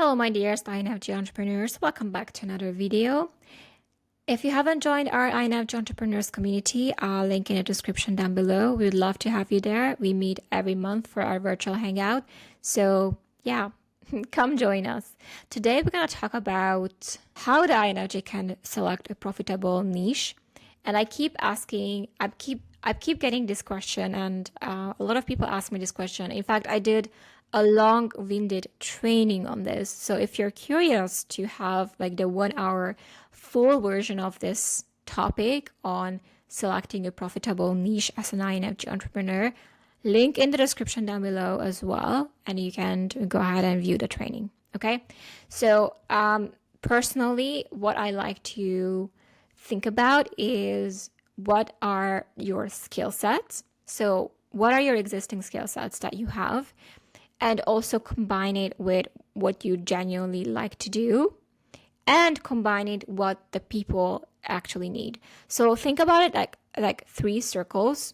Hello, my dearest INFJ entrepreneurs. Welcome back to another video. If you haven't joined our INFJ entrepreneurs community, I'll link in the description down below. We'd love to have you there. We meet every month for our virtual hangout. So yeah, come join us. Today, we're going to talk about how the INFJ can select a profitable niche. And I keep getting this question, and a lot of people ask me this question. In fact, I did a long-winded training on this. So if you're curious to have like the 1 hour full version of this topic on selecting a profitable niche as an INFJ entrepreneur, link in the description down below as well, and you can go ahead and view the training. Okay. So personally, what I like to think about is what are your skill sets? So what are your existing skill sets that you have? And also combine it with what you genuinely like to do and combine it what the people actually need. So think about it like three circles,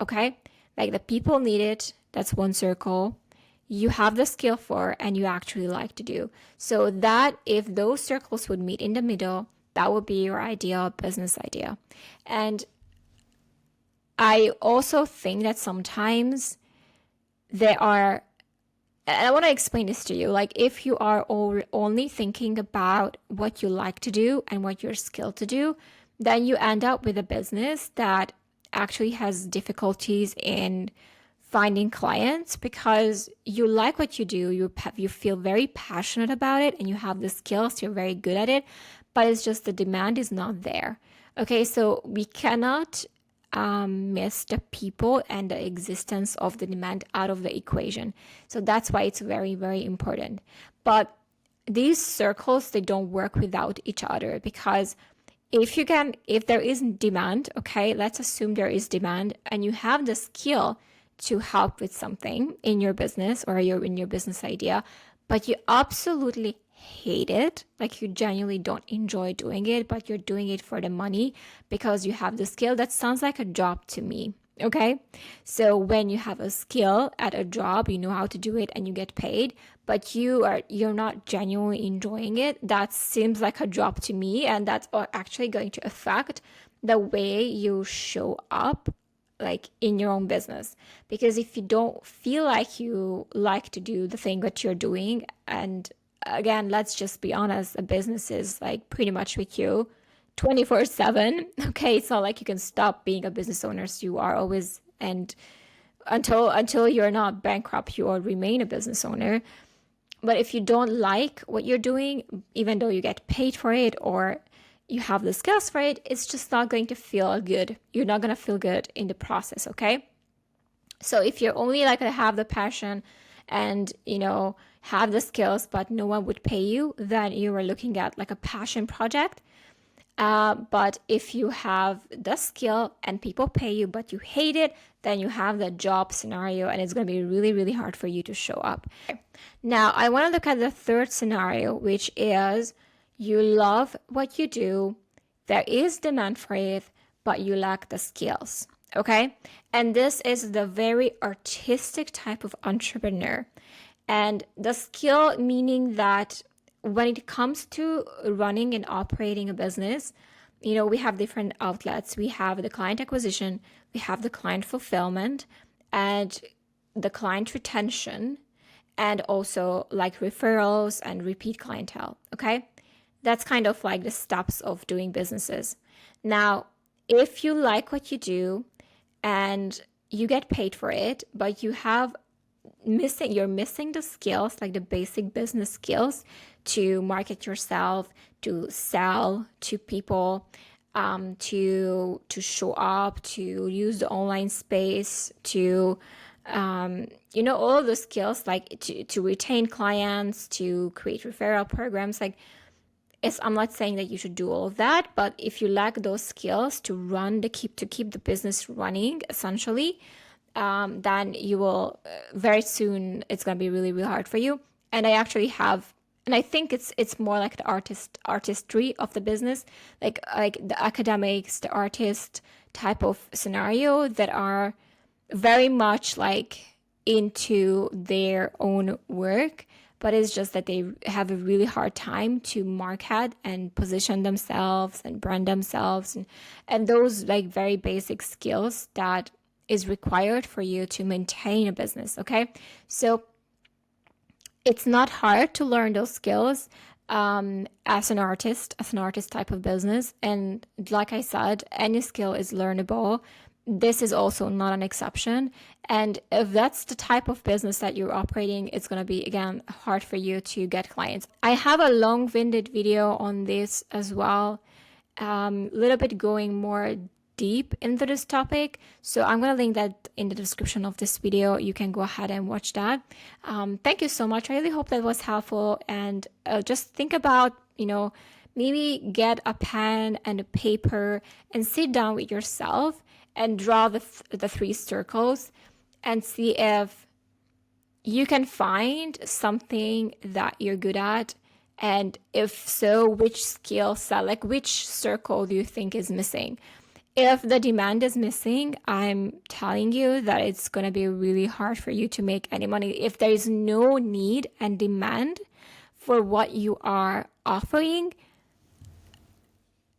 okay? Like the people need it, that's one circle. You have the skill for and you actually like to do. So that if those circles would meet in the middle, that would be your ideal business idea. And I also think that sometimes there are, and I want to explain this to you, like if you are only thinking about what you like to do and what you're skilled to do, then you end up with a business that actually has difficulties in finding clients because you like what you do, you feel very passionate about it and you have the skills, you're very good at it, but it's just the demand is not there. Okay, so we cannot miss the people and the existence of the demand out of the equation. So that's why it's very, very important. But these circles, they don't work without each other because if there is demand, okay, let's assume there is demand and you have the skill to help with something in your business or in your business idea, but you absolutely hate it, like you genuinely don't enjoy doing it, but you're doing it for the money because you have the skill, that sounds like a job to me. Okay, so when you have a skill at a job, you know how to do it and you get paid, but you're not genuinely enjoying it, that seems like a job to me, and that's actually going to affect the way you show up like in your own business. Because if you don't feel like you like to do the thing that you're doing, and again, let's just be honest, a business is like pretty much with you 24/7. Okay, it's not like you can stop being a business owner. So you are always, and until you're not bankrupt, you will remain a business owner. But if you don't like what you're doing, even though you get paid for it or you have the skills for it, it's just not going to feel good. You're not going to feel good in the process, okay? So if you're only like to have the passion and, have the skills, but no one would pay you, then you are looking at like a passion project. But if you have the skill and people pay you, but you hate it, then you have the job scenario and it's going to be really, really hard for you to show up. Now, I want to look at the third scenario, which is you love what you do, there is demand for it, but you lack the skills, okay? And this is the very artistic type of entrepreneur. And the skill meaning that when it comes to running and operating a business, we have different outlets. We have the client acquisition, we have the client fulfillment, and the client retention, and also like referrals and repeat clientele, okay? That's kind of like the steps of doing businesses. Now, if you like what you do and you get paid for it, but you're missing the skills, like the basic business skills to market yourself, to sell to people, to show up, to use the online space, to all of the skills, like to retain clients, to create referral programs. Like, I'm not saying that you should do all of that, but if you lack those skills to keep the business running, essentially, then you will very soon, it's going to be really, really hard for you. And I think it's more like the artistry of the business, like the academics, the artist type of scenario that are very much like into their own work, but it's just that they have a really hard time to market and position themselves and brand themselves, and those like very basic skills that is required for you to maintain a business. Okay, so it's not hard to learn those skills as an artist type of business. And like I said, any skill is learnable. This is also not an exception. And if that's the type of business that you're operating, it's going to be, again, hard for you to get clients. I have a long-winded video on this as well, a little bit going more deep into this topic. So I'm going to link that in the description of this video. You can go ahead and watch that. Thank you so much. I really hope that was helpful. And just think about, maybe get a pen and a paper and sit down with yourself and draw the three circles and see if you can find something that you're good at. And if so, which skill set, like which circle do you think is missing? If the demand is missing, I'm telling you that it's going to be really hard for you to make any money. If there is no need and demand for what you are offering,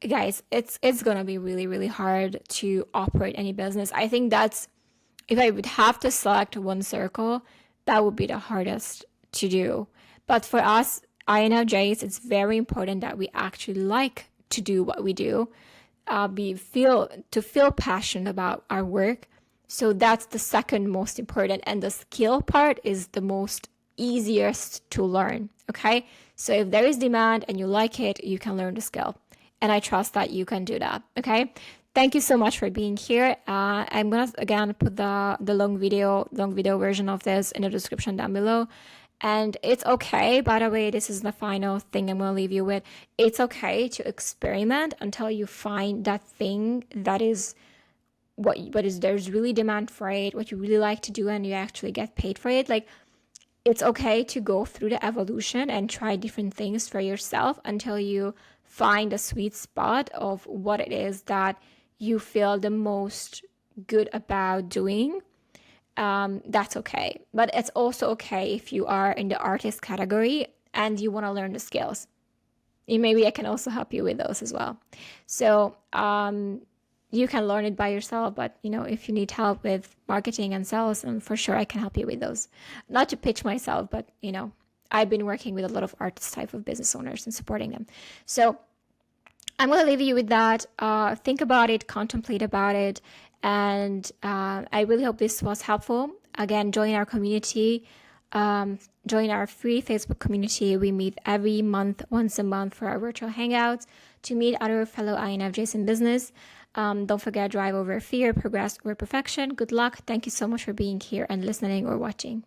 guys, it's going to be really, really hard to operate any business. I think that's, if I would have to select one circle, that would be the hardest to do. But for us INFJs, it's very important that we actually like to do what we do. Feel passionate about our work. So that's the second most important, and the skill part is the most easiest to learn. Okay, so if there is demand and you like it, you can learn the skill, and I trust that you can do that. Okay, thank you so much for being here. I'm gonna again put the long video version of this in the description down below. And it's okay, by the way, this is the final thing I'm going to leave you with. It's okay to experiment until you find that thing that is there's really demand for it, what you really like to do, and you actually get paid for it. Like, it's okay to go through the evolution and try different things for yourself until you find a sweet spot of what it is that you feel the most good about doing. That's okay. But it's also okay if you are in the artist category and you want to learn the skills. Maybe I can also help you with those as well. So you can learn it by yourself, but if you need help with marketing and sales, and for sure I can help you with those. Not to pitch myself, but I've been working with a lot of artist type of business owners and supporting them. So I'm going to leave you with that. Think about it, contemplate about it. And I really hope this was helpful. Again, join our community, join our free Facebook community. We meet every month, once a month, for our virtual hangouts to meet other fellow INFJs in business. Don't forget, drive over fear, progress over perfection. Good luck. Thank you so much for being here and listening or watching.